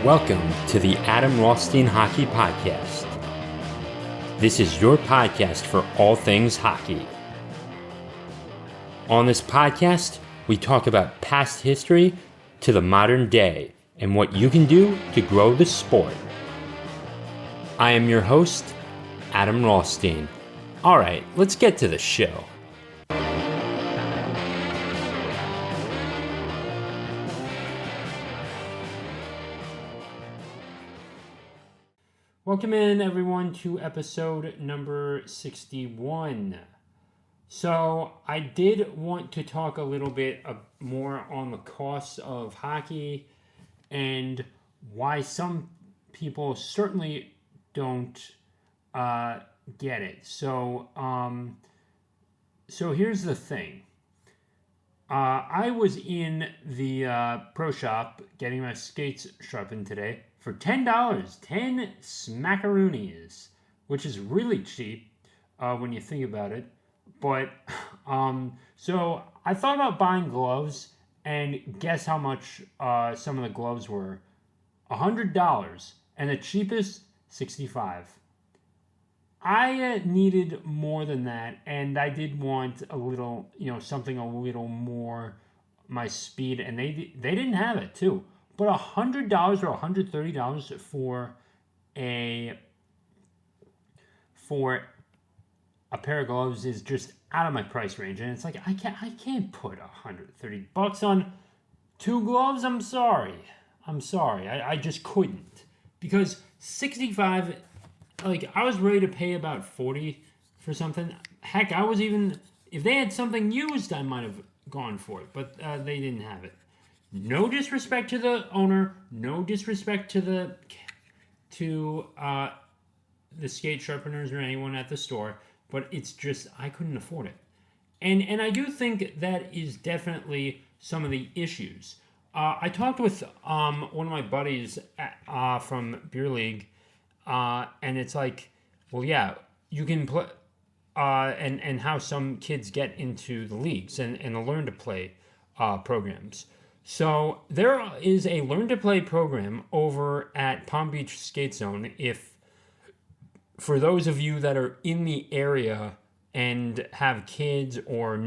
Welcome to the Adam Rothstein Hockey Podcast. This is your podcast for all things hockey. On this podcast, we talk about past history to the modern day and what you can do to grow the sport. I am your host, Adam Rothstein. All right, let's get to the show. Welcome in, everyone, to episode number 61. So, I did want to talk a little bit more on the costs of hockey and why some people certainly don't get it. So here's the thing. I was in the pro shop getting my skates sharpened today for $10, 10 smackaroonies, which is really cheap when you think about it. But, so I thought about buying gloves, and guess how much some of the gloves were? $100, and the cheapest, $65. I needed more than that, and I did want a little, something a little more my speed, and they didn't have it too. But $100 or $130 for a pair of gloves is just out of my price range, and it's like I can't put $130 on two gloves. I'm sorry. I just couldn't, because $65. Like, I was ready to pay about $40 for something. Heck, I was even, if they had something used, I might have gone for it, but they didn't have it. No disrespect to the owner, no disrespect to the skate sharpeners or anyone at the store, but it's just, I couldn't afford it. And I do think that is definitely some of the issues. I talked with one of my buddies from Beer League, and it's like, well, yeah, you can play, and how some kids get into the leagues and the learn to play programs. So there is a learn to play program over at Palm Beach Skate Zone. If for those of you that are in the area and have kids or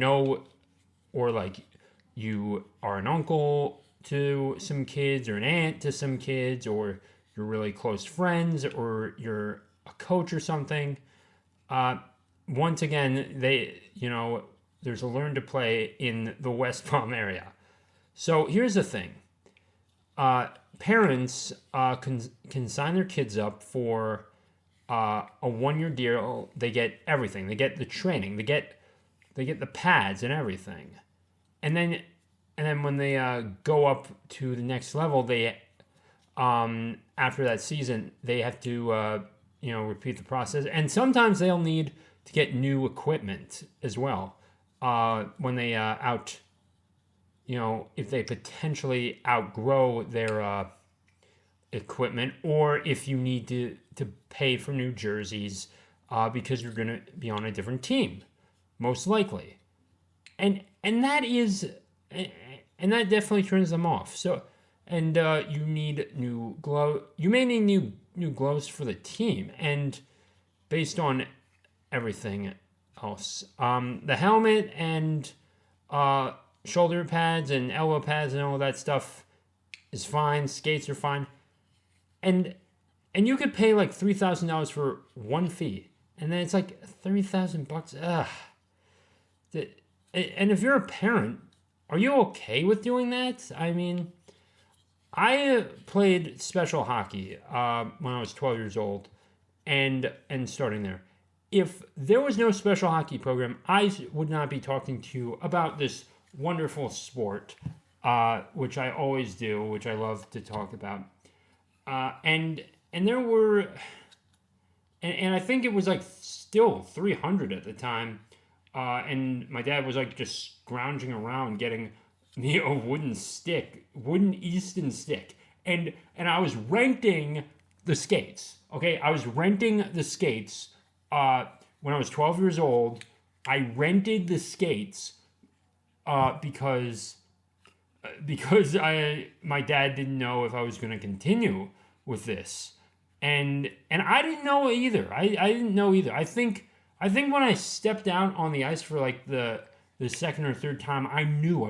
like you are an uncle to some kids or an aunt to some kids, or you're really close friends, or you're a coach or something, once again, there's a learn to play in the West Palm area. So here's the thing. Parents can sign their kids up for a 1-year deal. They get everything. They get the training. They get the pads and everything. And then when they go up to the next level, they after that season, they have to repeat the process. And sometimes they'll need to get new equipment as well when they if they potentially outgrow their equipment, or if you need to pay for new jerseys because you're going to be on a different team, most likely. And that definitely turns them off. So, and you need new glove. You may need new gloves for the team, and based on everything else, the helmet and shoulder pads and elbow pads and all that stuff is fine. Skates are fine. And you could pay like $3,000 for one fee. And then it's like $30,000. Ugh. And if you're a parent, are you okay with doing that? I mean, I played special hockey when I was 12 years old and starting there. If there was no special hockey program, I would not be talking to you about this wonderful sport, which I always do, which I love to talk about. And there were, and I think it was like still 300 at the time. And my dad was like just scrounging around getting me a wooden Easton stick. And I was renting the skates. Okay, I was renting the skates when I was 12 years old. I rented the skates because because my dad didn't know if I was going to continue with this, and I didn't know either. I didn't know either. I think when I stepped out on the ice for like the second or third time, I knew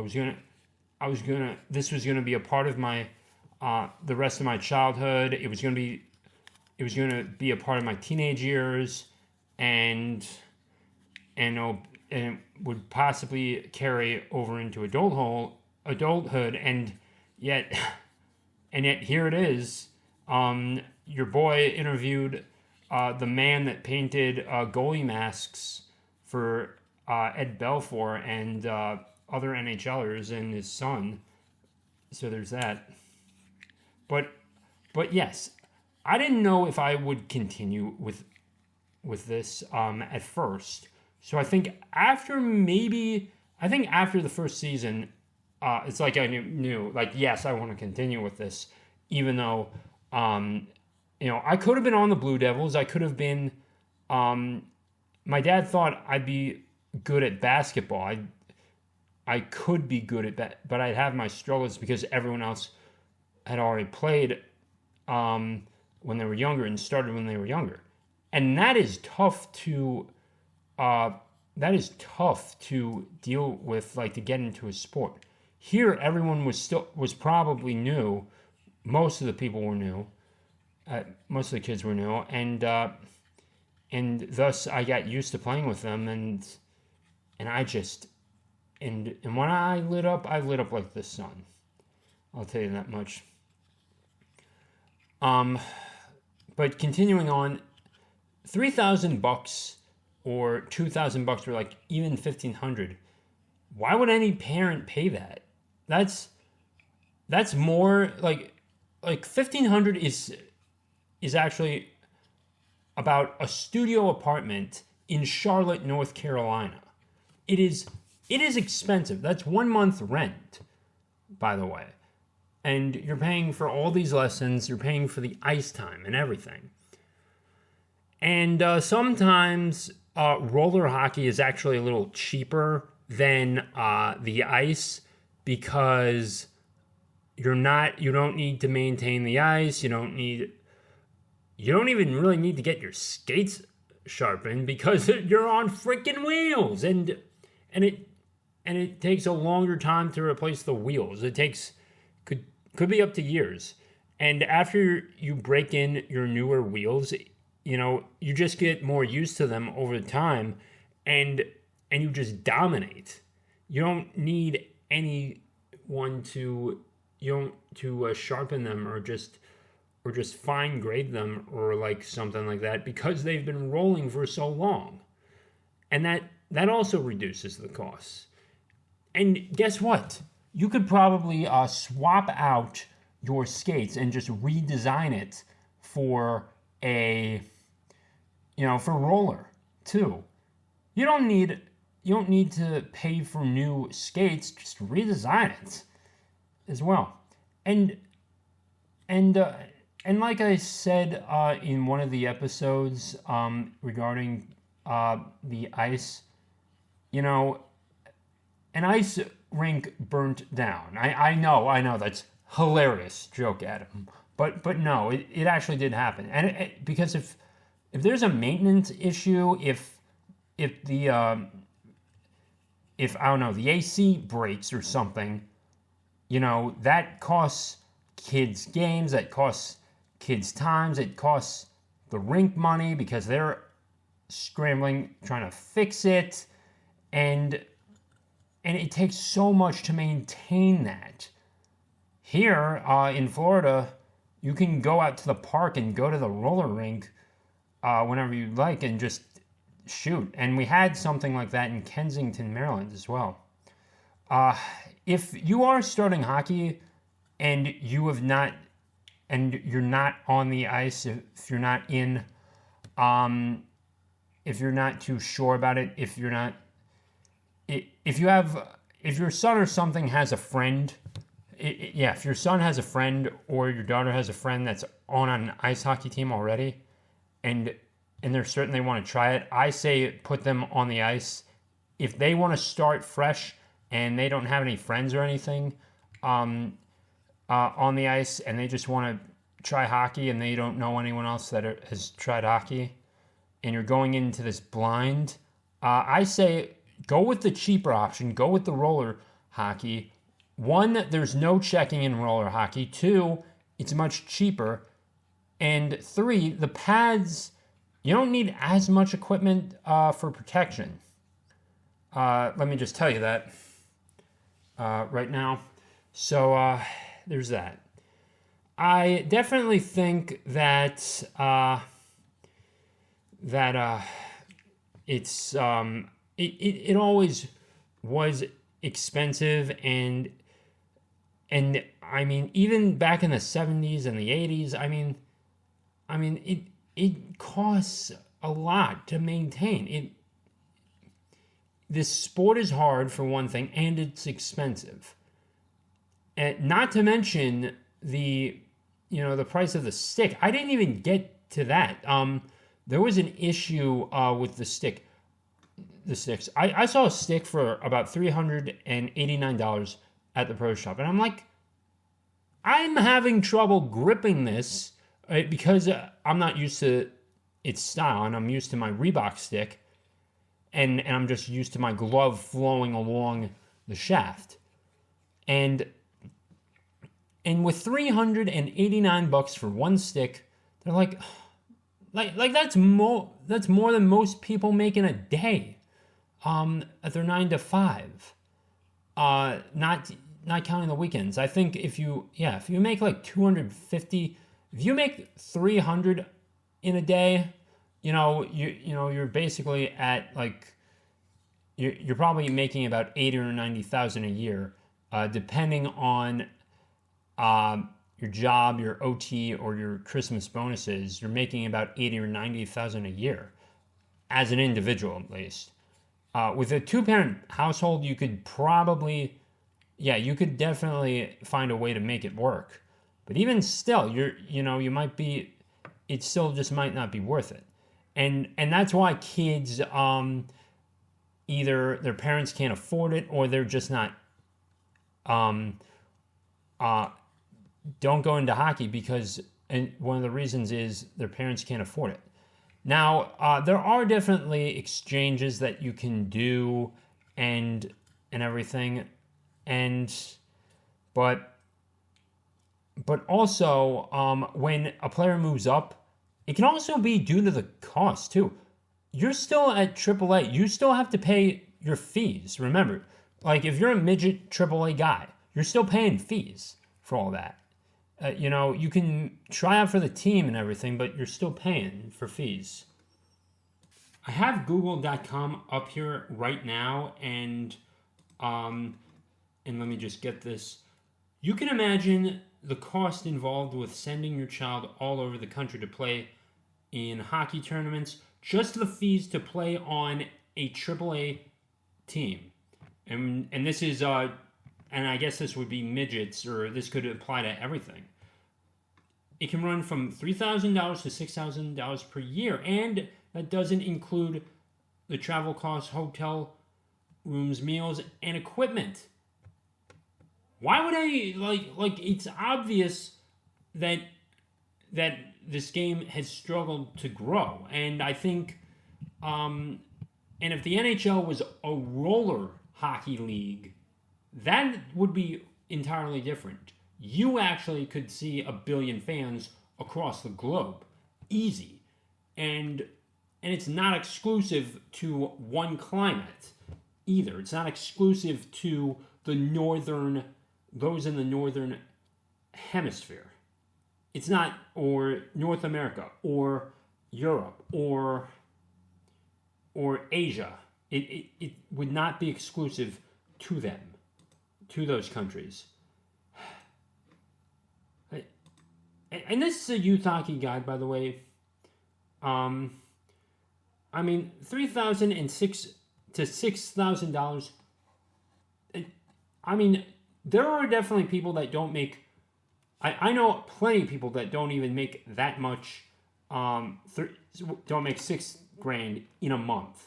this was gonna be a part of my the rest of my childhood. It was gonna be a part of my teenage years, and it would possibly carry over into adulthood, and yet here it is. Your boy interviewed the man that painted goalie masks for Ed Belfour and other NHLers and his son. So there's that. But yes, I didn't know if I would continue with this at first. So I think after the first season, it's like I knew, like, yes, I want to continue with this, even though, I could have been on the Blue Devils. I could have been, my dad thought I'd be good at basketball. I could be good at that, but I'd have my struggles because everyone else had already played when they were younger and started when they were younger. And that is tough to deal with, like, to get into a sport. Here, everyone was probably new. Most of the people were new. Most of the kids were new, and thus I got used to playing with them, and I just and when I lit up like the sun. I'll tell you that much. But continuing on, $3,000 or $2,000 or like even $1,500. Why would any parent pay that? That's more like $1,500 is actually about a studio apartment in Charlotte, North Carolina. It is expensive. That's 1 month rent, by the way. And you're paying for all these lessons. You're paying for the ice time and everything. And sometimes roller hockey is actually a little cheaper than the ice because you don't need to maintain the ice. You don't even really need to get your skates sharpened because you're on freaking wheels, and it takes a longer time to replace the wheels. It could be up to years. And after you break in your newer wheels, you just get more used to them over time, and you just dominate. You don't need anyone to sharpen them or just fine grade them or like something like that because they've been rolling for so long. And that also reduces the costs. And guess what? You could probably swap out your skates and just redesign it for for roller too. You don't need to pay for new skates. Just redesign it as well. And like I said in one of the episodes regarding the ice, an ice rink burnt down. I know that's hilarious joke, Adam. But no, it actually did happen. And because if there's a maintenance issue, if the the AC breaks or something, that costs kids games, that costs kids times, it costs the rink money because they're scrambling trying to fix it, and it takes so much to maintain that. Here in Florida, you can go out to the park and go to the roller rink whenever you like and just shoot. And we had something like that in Kensington, Maryland as well. If you are starting hockey and you're not on the ice, if you're not too sure about it, if your son or something has a friend, if your son has a friend or your daughter has a friend that's on an ice hockey team already, and they're certain they want to try it, I say put them on the ice. If they want to start fresh and they don't have any friends or anything, on the ice and they just want to try hockey and they don't know anyone else that has tried hockey, and you're going into this blind, I say go with the cheaper option. Go with the roller hockey. One, there's no checking in roller hockey. Two, it's much cheaper. And three, the pads, you don't need as much equipment for protection. Let me just tell you that right now. So there's that. I definitely think that it's it always was expensive, and I mean even back in the 70s and the 80s, I mean it costs a lot to maintain it. This sport is hard for one thing, and it's expensive. And not to mention the price of the stick. I didn't even get to that. There was an issue with the sticks. I saw a stick for about $389 at the pro shop, and I'm like, I'm having trouble gripping this because I'm not used to its style, and I'm used to my Reebok stick, and I'm just used to my glove flowing along the shaft, and with $389 for one stick, they're like that's more than most people make in a day, at their 9 to 5, not counting the weekends. I think if you make like 250, if you make 300 in a day, you're basically at like you're probably making about 80 or 90,000 a year, depending on your job, your OT, or your Christmas bonuses. You're making about 80 or 90,000 a year as an individual, at least. With a 2-parent household, you could definitely find a way to make it work. But even still, it still just might not be worth it. And that's why kids, either their parents can't afford it, or they're just not, don't go into hockey because, and one of the reasons is their parents can't afford it. Now, there are definitely exchanges that you can do and everything, but also when a player moves up, it can also be due to the cost too. You're still at AAA. You still have to pay your fees. Remember, like if you're a midget AAA guy, you're still paying fees for all that. You can try out for the team and everything, but you're still paying for fees. I have Google.com up here right now, and let me just get this. You can imagine the cost involved with sending your child all over the country to play in hockey tournaments, just the fees to play on a AAA team. And this is, and I guess this would be midgets, or this could apply to everything. It can run from $3,000 to $6,000 per year, and that doesn't include the travel costs, hotel rooms, meals, and equipment. Why would I, like it's obvious that this game has struggled to grow. And I think, and if the NHL was a roller hockey league, that would be entirely different. You actually could see 1 billion fans across the globe. Easy. And it's not exclusive to one climate either. It's not exclusive to those in the northern hemisphere. It's not, or North America, or Europe, or Asia. It would not be exclusive to them, to those countries. And this is a youth hockey guide, by the way. I mean, $3,006 to $6,000. I mean, there are definitely people that don't make. I know plenty of people that don't even make that much. Don't make $6,000 in a month.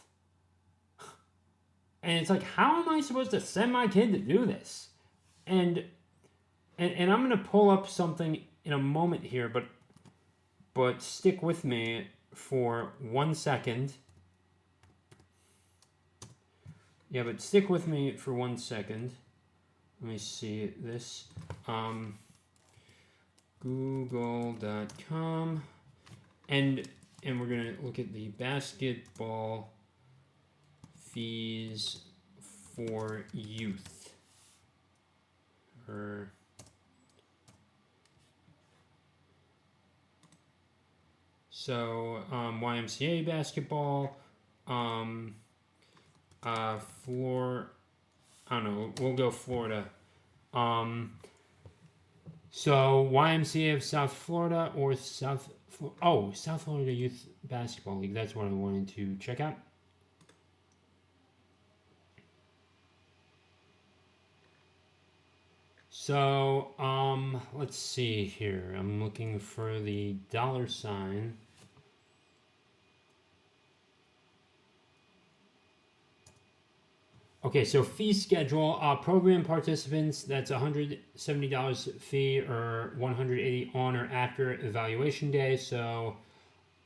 And it's like, how am I supposed to send my kid to do this? And and I'm going to pull up something in a moment here, but stick with me for 1 second. Yeah, but stick with me for 1 second. Let me see this. Google.com. And we're going to look at the basketball fees for youth. So YMCA basketball, I don't know, we'll go Florida. So YMCA of South Florida or South Florida Youth Basketball League. That's what I wanted to check out. So, let's see here. I'm looking for the $. Okay, so fee schedule. Program participants, that's $170 fee or $180 on or after evaluation day. So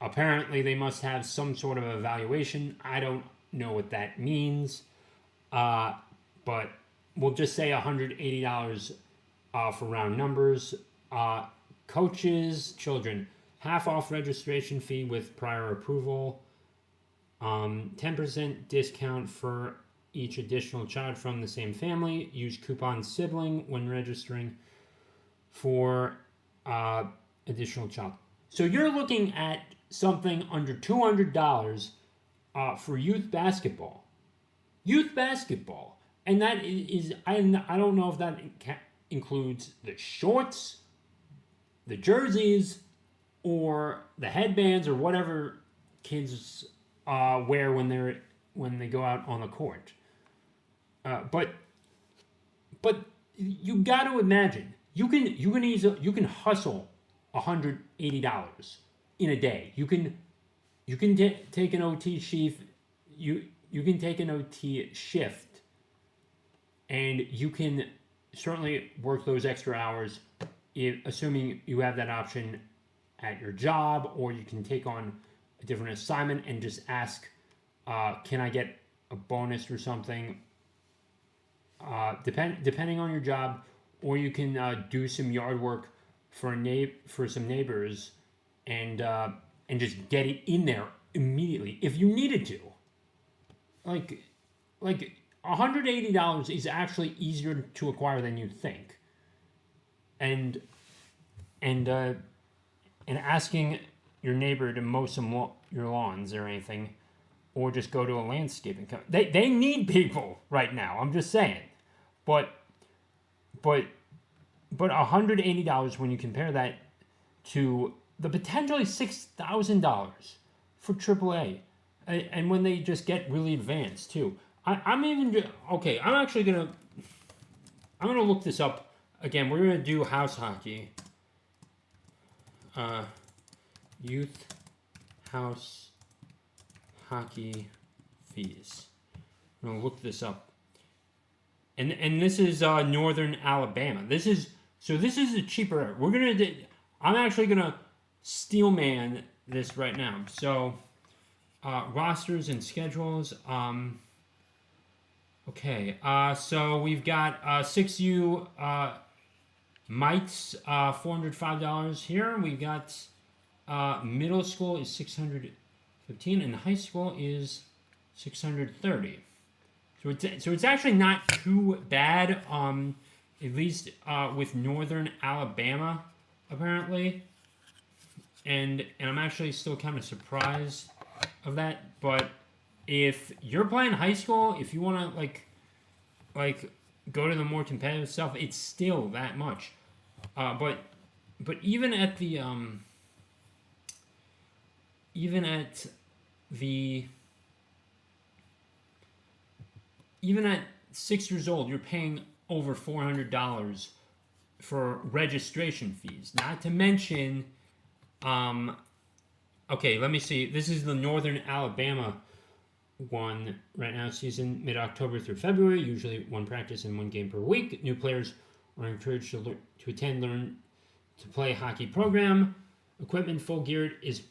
apparently they must have some sort of evaluation. I don't know what that means, but we'll just say $180 for round numbers. Coaches, children, half off registration fee with prior approval. 10% discount for each additional child from the same family. Use coupon sibling when registering for additional child. So you're looking at something under $200 for youth basketball. Youth basketball. And that is, I don't know if that includes the shorts, the jerseys, or the headbands, or whatever kids wear when they go out on the court. But you got to imagine you can hustle $180 in a day. You can take an OT shift. You can take an OT shift, and you can certainly work those extra hours, assuming you have that option at your job, or you can take on a different assignment and just ask, can I get a bonus or something? Depending on your job, or you can do some yard work for some neighbors, and just get it in there immediately if you needed to. Like $180 is actually easier to acquire than you think. And asking your neighbor to mow your lawns or anything, or just go to a landscaping company. They need people right now. I'm just saying. But $180 when you compare that to the potentially $6,000 for AAA, and when they just get really advanced too. I'm actually gonna look this up again. We're gonna do house hockey. Youth house hockey fees. I'm gonna look this up. And this is Northern Alabama. This is a cheaper. I'm actually gonna steelman this right now. So rosters and schedules. Okay. So we've got 6U mites, $405 here. We've got middle school is $615, and high school is $630. So it's actually not too bad, at least with Northern Alabama, apparently. And I'm actually still kind of surprised of that. But if you're playing high school, if you want to like go to the more competitive stuff, it's still that much. But even at even at 6 years old, you're paying over $400 for registration fees. Not to mention, okay, let me see. This is the Northern Alabama one right now. Season mid-October through February. Usually one practice and one game per week. New players are encouraged to learn to play hockey program. Equipment full geared is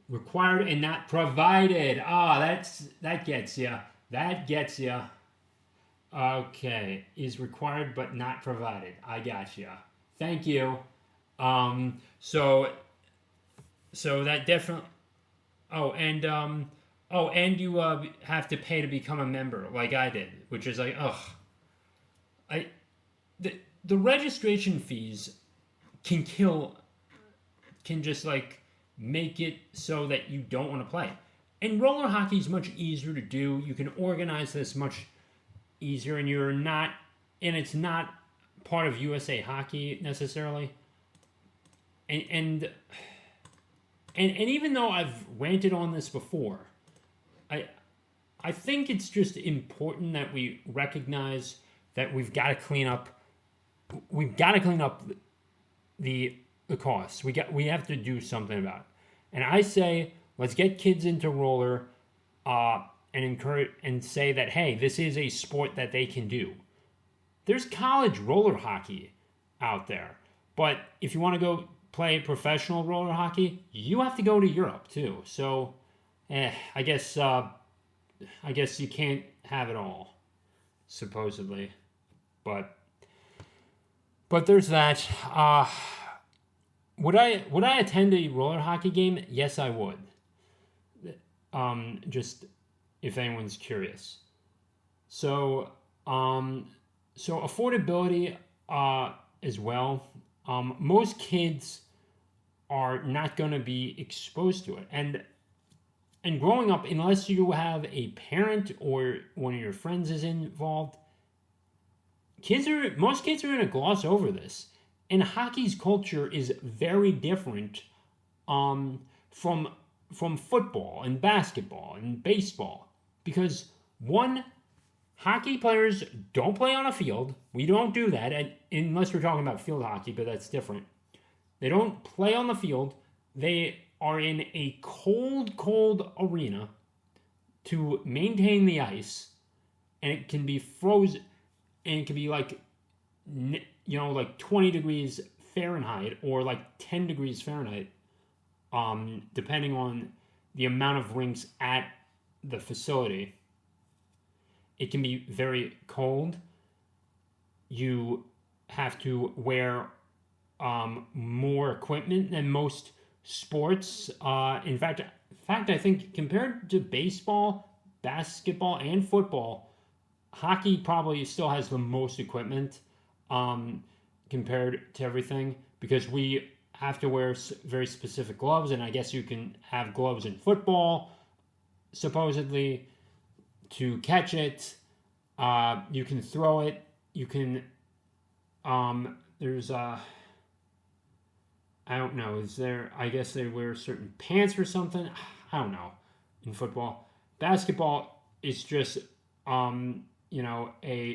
required and not provided. That gets you. That gets you. Okay, is required but not provided. I got you. Thank you. So that definitely. And you have to pay to become a member, like I did, which is like, the registration fees can just like make it so that you don't want to play. And roller hockey is much easier to do. You can organize this much easier, and it's not part of USA Hockey necessarily. And even though I've ranted on this before, I think it's just important that we recognize that we've got to clean up the costs. We have to do something about it. And I say, let's get kids into roller and encourage and say that, hey, this is a sport that they can do. There's college roller hockey out there. But if you want to go play professional roller hockey, you have to go to Europe too. So, I guess you can't have it all, supposedly. But there's that. Would I attend a roller hockey game? Yes, I would. Just if anyone's curious. So affordability as well. Most kids are not going to be exposed to it, and growing up, unless you have a parent or one of your friends is involved, most kids are going to gloss over this. And hockey's culture is very different from football and basketball and baseball. Because one, hockey players don't play on a field. We don't do that, unless we're talking about field hockey, but that's different. They don't play on the field. They are in a cold arena to maintain the ice, and it can be frozen, and it can be like 20 degrees Fahrenheit or like 10 degrees Fahrenheit, depending on the amount of rinks at the facility. It can be very cold. You have to wear more equipment than most sports. In fact, I think compared to baseball, basketball, and football, hockey probably still has the most equipment compared to everything, because we have to wear very specific gloves, and I guess you can have gloves in football, supposedly, to catch it. You can throw it. You can. There's I don't know. Is there? I guess they wear certain pants or something. I don't know. In football, basketball is just a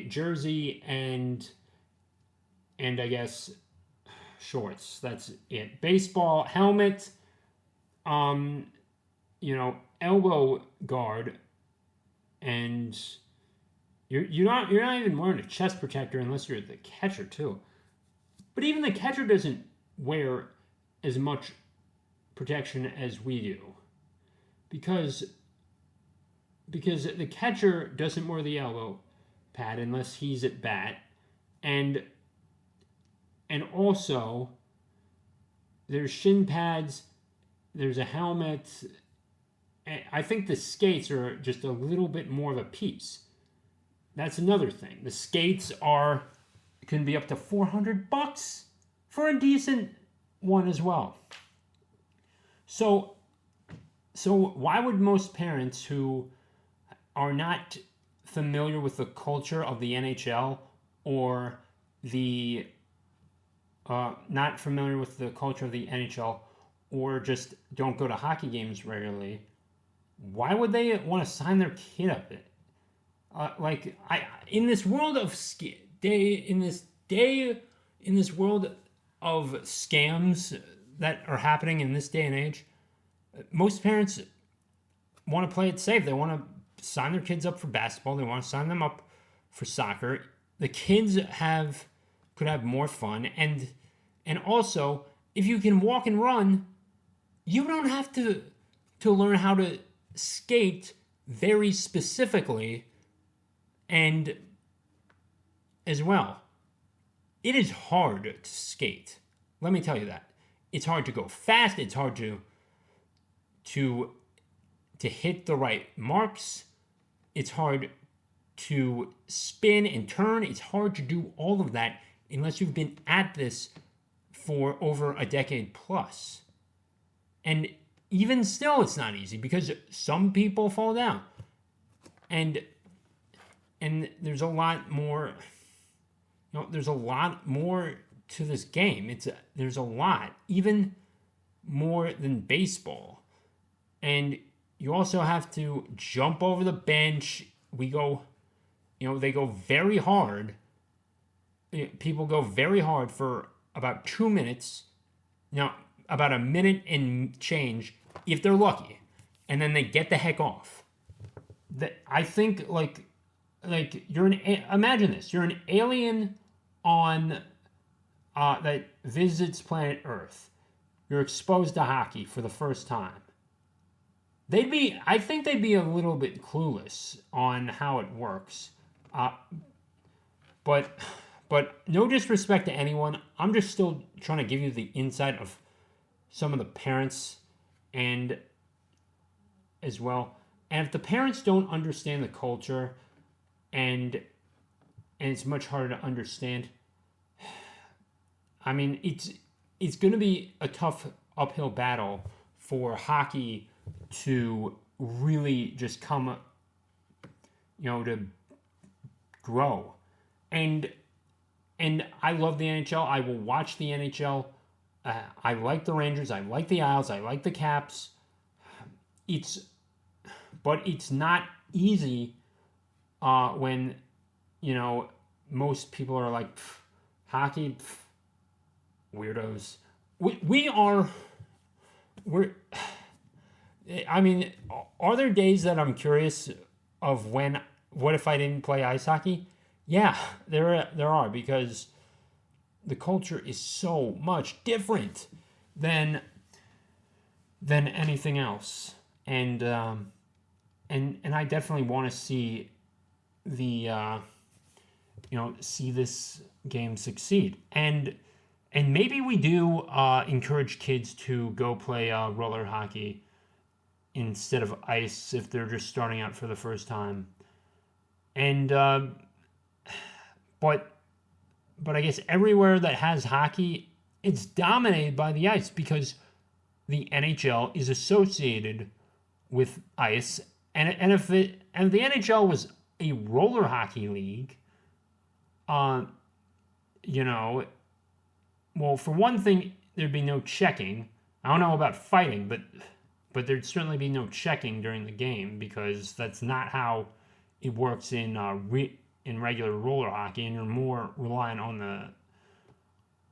jersey and I guess shorts. That's it. Baseball helmet. Elbow guard, and you're not even wearing a chest protector unless you're the catcher too. But even the catcher doesn't wear as much protection as we do, because the catcher doesn't wear the elbow pad unless he's at bat, and also there's shin pads, there's a helmet. I think the skates are just a little bit more of a piece. That's another thing. The skates can be up to $400 for a decent one as well. So why would most parents who are not familiar with the culture of the NHL, or not familiar with the culture of the NHL, or just don't go to hockey games regularly, why would they want to sign their kid up? In this world of world of scams that are happening in this day and age, most parents want to play it safe. They want to sign their kids up for basketball. They want to sign them up for soccer. The kids have could have more fun. And also, if you can walk and run, you don't have to learn how to skate very specifically and as well. It is hard to skate. Let me tell you that. It's hard to go fast. It's hard to hit the right marks. It's hard to spin and turn. It's hard to do all of that unless you've been at this for over a decade plus. And even still, it's not easy because some people fall down. And there's a lot more, there's a lot more to this game. There's a lot, even more than baseball. And you also have to jump over the bench. They go very hard. People go very hard for about 2 minutes. About a minute and change, if they're lucky. And then they get the heck off. I think, imagine this. You're an alien on that visits planet Earth. You're exposed to hockey for the first time. I think they'd be a little bit clueless on how it works. But no disrespect to anyone. I'm just still trying to give you the insight of some of the parents and as well. And if the parents don't understand the culture and it's much harder to understand, I mean, it's going to be a tough uphill battle for hockey to really just come, to grow. And I love the NHL. I will watch the NHL. I like the Rangers. I like the Isles. I like the Caps. But it's not easy when, most people are like, hockey, weirdos. Are there days that I'm curious of what if I didn't play ice hockey? Yeah, there are, because the culture is so much different than anything else, and I definitely want to see see this game succeed, and maybe we do encourage kids to go play roller hockey instead of ice if they're just starting out for the first time, and But I guess everywhere that has hockey, it's dominated by the ice because the NHL is associated with ice. And if the NHL was a roller hockey league, well, for one thing, there'd be no checking. I don't know about fighting, but there'd certainly be no checking during the game because that's not how it works in regular roller hockey, and you're more reliant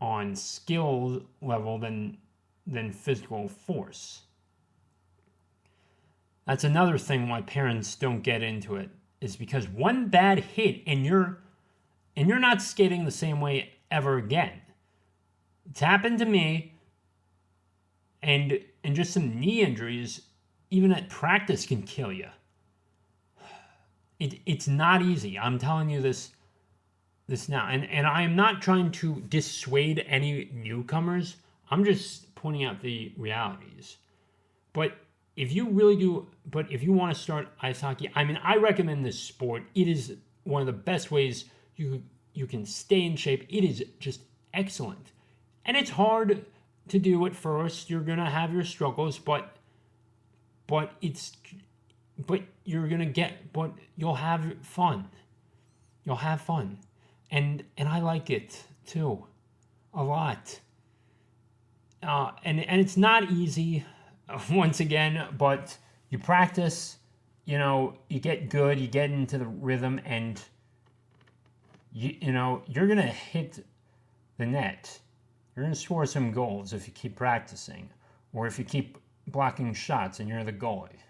on skill level than physical force. That's another thing why parents don't get into it, is because one bad hit and you're not skating the same way ever again. It's happened to me, and just some knee injuries, even at practice, can kill you. It's not easy. I'm telling you this now. And I am not trying to dissuade any newcomers. I'm just pointing out the realities. But if you want to start ice hockey, I recommend this sport. It is one of the best ways you can stay in shape. It is just excellent. And it's hard to do at first. You're going to have your struggles, but you'll have fun. You'll have fun. And I like it too. A lot. And it's not easy, once again, but you practice, you get good, you get into the rhythm, and you're gonna hit the net. You're gonna score some goals if you keep practicing, or if you keep blocking shots and you're the goalie.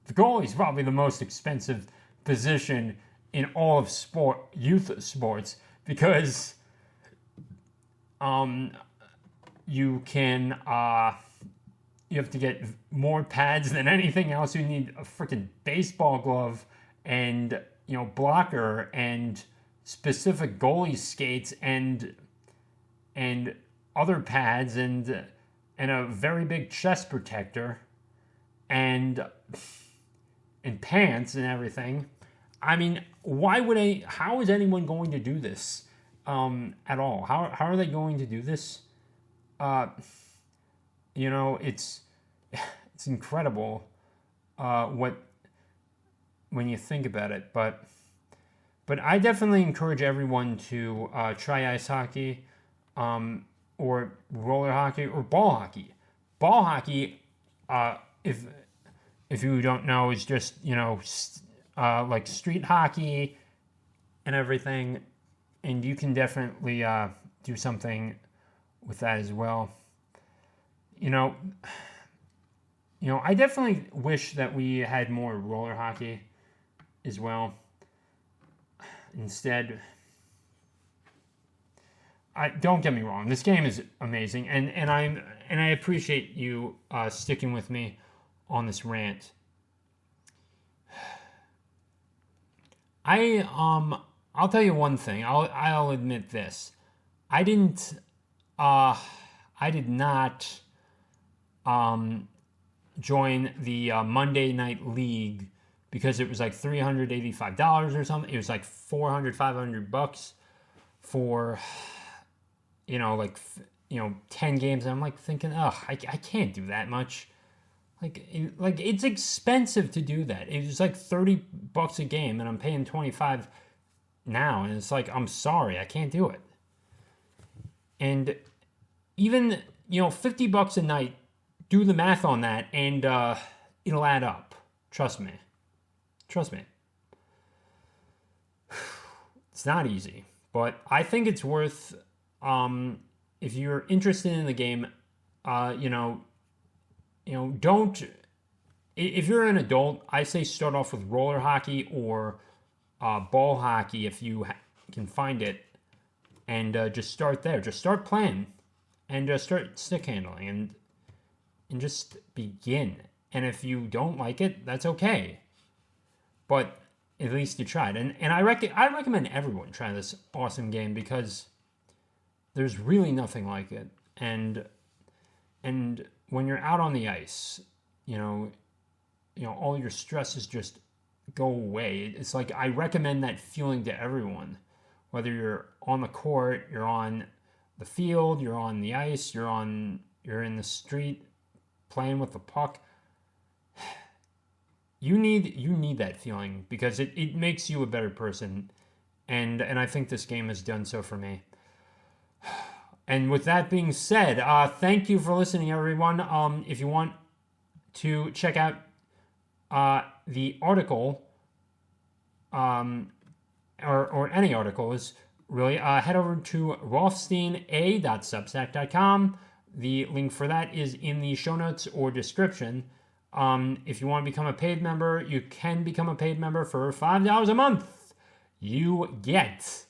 The goalie is probably the most expensive position in all of youth sports, because you can you have to get more pads than anything else. You need a freaking baseball glove and blocker and specific goalie skates and other pads and a very big chest protector and pants and everything. I mean, how is anyone going to do this at all? How are they going to do this? It's incredible when you think about it. But I definitely encourage everyone to try ice hockey, or roller hockey, or ball hockey. Ball hockey, if you don't know, is just like street hockey and everything, and you can definitely do something with that as well. I definitely wish that we had more roller hockey as well. Instead, don't get me wrong, this game is amazing, and I appreciate you sticking with me on this rant. I'll tell you one thing. I'll admit this. I did not join the Monday Night League because it was like $385 or something. It was like $400-$500 for 10 games. And I'm like thinking, I can't do that much. Like it's expensive to do that. It was like $30 a game, and I'm paying $25 now, and it's like, I'm sorry, I can't do it. And even $50 a night, do the math on that, and it'll add up. Trust me. It's not easy, but I think it's worth. If you're interested in the game, don't. If you're an adult, I say start off with roller hockey or ball hockey if you can find it, and just start there. Just start playing, and just start stick handling, and just begin. And if you don't like it, that's okay. But at least you tried. And I recommend everyone try this awesome game because there's really nothing like it. And when you're out on the ice, all your stresses just go away. It's like, I recommend that feeling to everyone. Whether you're on the court, you're on the field, you're on the ice, you're in the street playing with the puck. You need that feeling because it makes you a better person. And I think this game has done so for me. And with that being said, thank you for listening, everyone. If you want to check out the article, or any article, is really head over to rothsteina.substack.com. The link for that is in the show notes or description. If you want to become a paid member, you can become a paid member for $5 a month. You get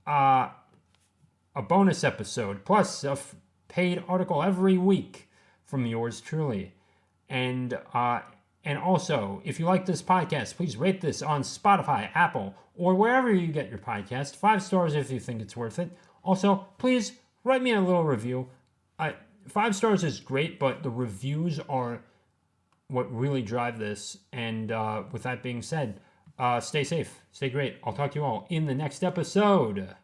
a bonus episode plus a paid article every week from yours truly. And also, if you like this podcast, please rate this on Spotify, Apple, or wherever you get your podcast. 5 stars if you think it's worth it. Also, please write me a little review. 5 stars is great, but the reviews are what really drive this. And with that being said, stay safe, stay great. I'll talk to you all in the next episode.